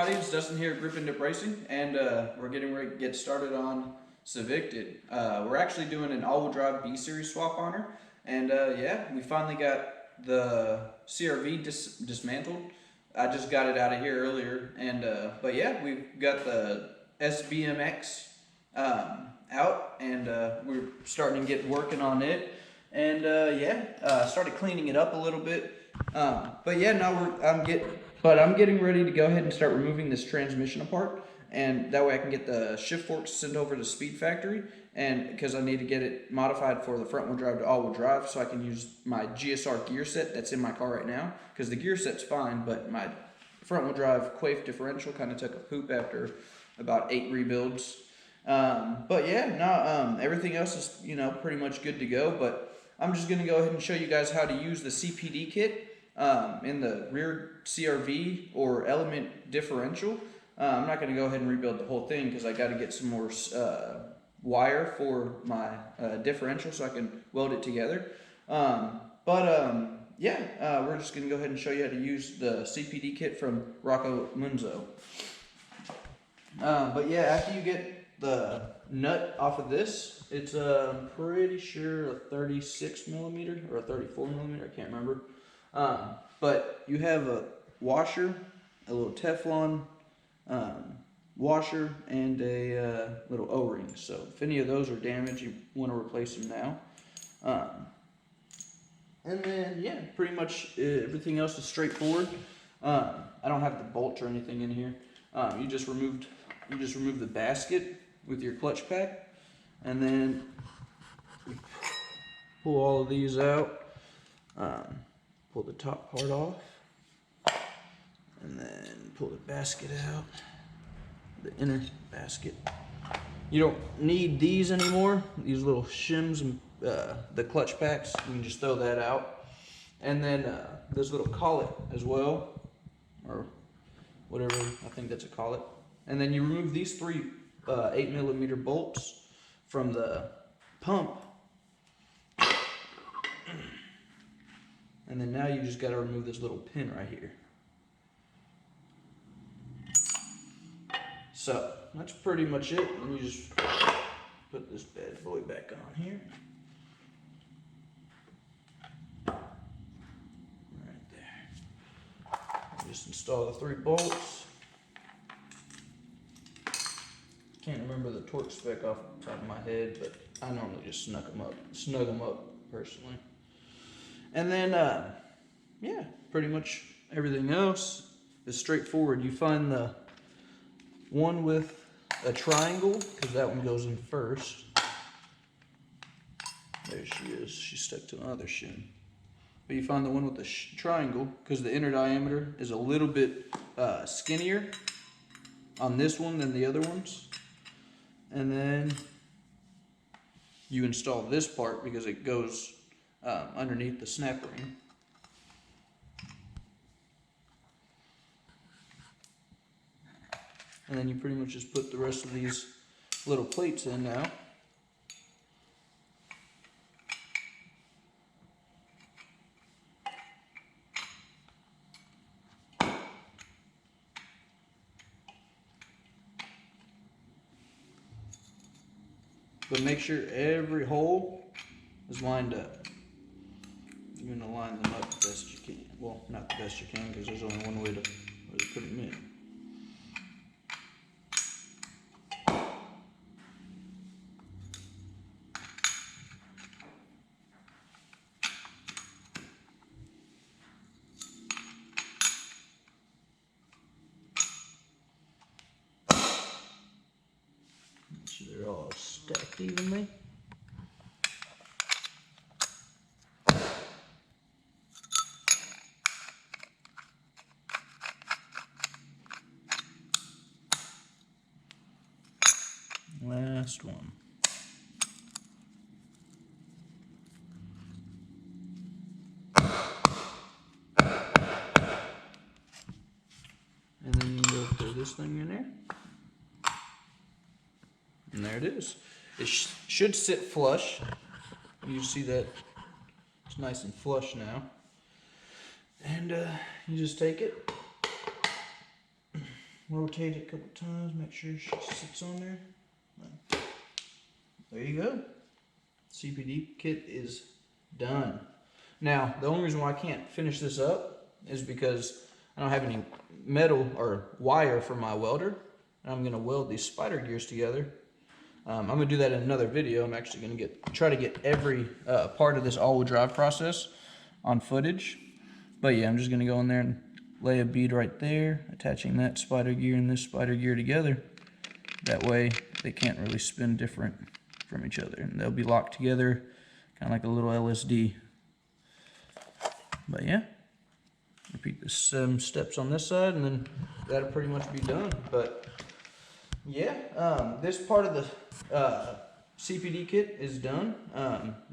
everybody, it's Dustin here at Grip and Dip Racing, and we're getting ready to get started on CIVIC. We're actually doing an all-wheel drive B series swap on her, and yeah, we finally got the CRV dismantled. I just got it out of here earlier, and but yeah, we've got the SBMX out, and we're starting to get working on it, and yeah, started cleaning it up a little bit. But yeah, now I'm getting ready to go ahead and start removing this transmission apart, and that way I can get the shift forks sent over to Speed Factory, and because I need to get it modified for the front wheel drive to all wheel drive, so I can use my GSR gear set that's in my car right now, because the gear set's fine, but my front wheel drive quaif differential kind of took a poop after about 8 rebuilds. But yeah, no, everything else is, pretty much good to go, but I'm just going to go ahead and show you guys how to use the CPD kit in the rear CRV or element differential. I'm not going to go ahead and rebuild the whole thing because I got to get some more wire for my differential so I can weld it together. Yeah, we're just going to go ahead and show you how to use the CPD kit from Rocco Munzo. But yeah, after you get the nut off of this, it's pretty sure a 36 millimeter or a 34 millimeter, I can't remember. But you have a washer, a little Teflon washer, and a little O-ring. So if any of those are damaged, you want to replace them now. And then yeah, pretty much everything else is straightforward. I don't have the bolt or anything in here. You just remove the basket with your clutch pack, and then pull all of these out. Pull the top part off, and then pull the basket out, the inner basket. You don't need these anymore, these little shims and the clutch packs. You can just throw that out. And then this little collet as well, or whatever, I think that's a collet. And then you remove these 3 8 millimeter bolts from the pump. And then now you just got to remove this little pin right here. So that's pretty much it. And you just put this bad boy back on here. Right there. Just install the 3 bolts. Can't remember the torque spec off the top of my head, but I normally just snug them up personally. And then, yeah, pretty much everything else is straightforward. You find the one with a triangle, because that one goes in first. There she is. She's stuck to the other shim. But you find the one with the triangle, because the inner diameter is a little bit skinnier on this one than the other ones. And then you install this part because it goes underneath the snap ring. And then you pretty much just put the rest of these little plates in now. But make sure every hole is lined up. You're going to line them up the best you can. Well, not the best you can, because there's only one way to put them in. Make sure they're all stacked evenly. Last one. And then you go through this thing in there. And there it is. It should sit flush. You see that it's nice and flush now. And you just take it, rotate it a couple times, make sure she sits on there. There you go. CPD kit is done. Now, the only reason why I can't finish this up is because I don't have any metal or wire for my welder. And I'm gonna weld these spider gears together. I'm gonna do that in another video. I'm actually gonna try to get every part of this all-wheel drive process on footage. But yeah, I'm just gonna go in there and lay a bead right there, attaching that spider gear and this spider gear together. That way they can't really spin different from each other, and they'll be locked together, kind of like a little LSD. But yeah, repeat the 7 steps on this side, and then that'll pretty much be done. But yeah, this part of the CPD kit is done.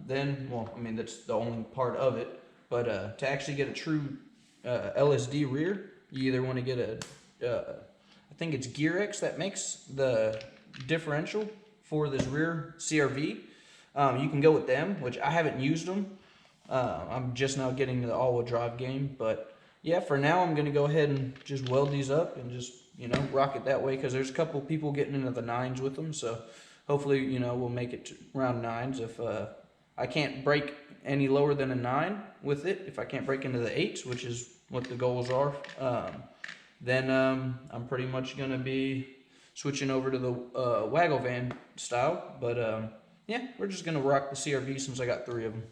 Then, well, I mean, that's the only part of it. But to actually get a true LSD rear, you either want to get I think it's GearX that makes the differential for this rear CRV. You can go with them, which I haven't used them. I'm just now getting to the all-wheel drive game. But yeah, for now, I'm going to go ahead and just weld these up and just, you know, rock it that way, because there's a couple people getting into the 9s with them. So hopefully, you know, we'll make it to around 9s. If I can't break any lower than a 9 with it, if I can't break into the 8s, which is what the goals are, then I'm pretty much going to be switching over to the waggle van style. But yeah, we're just going to rock the CRV since I got 3 of them,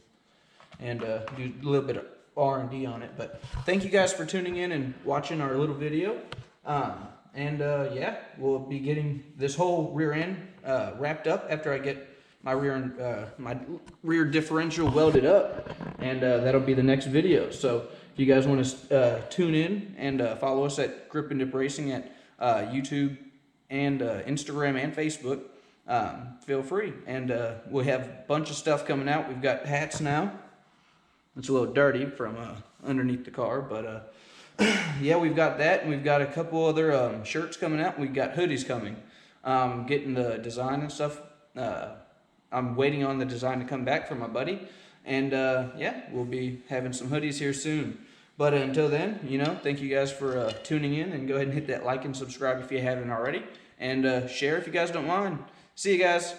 and do a little bit of R&D on it. But thank you guys for tuning in and watching our little video. Yeah, we'll be getting this whole rear end wrapped up after I get my rear differential welded up, and that'll be the next video. So if you guys want to tune in and follow us at Grip and Dip Racing at YouTube and Instagram and Facebook, feel free. And we'll have a bunch of stuff coming out. We've got hats now. It's a little dirty from underneath the car, but yeah, we've got that, and we've got a couple other shirts coming out. We've got hoodies coming. Getting the design and stuff. I'm waiting on the design to come back from my buddy, and yeah, we'll be having some hoodies here soon. But until then, you know, thank you guys for tuning in, and go ahead and hit that like and subscribe if you haven't already, and share if you guys don't mind. See you guys.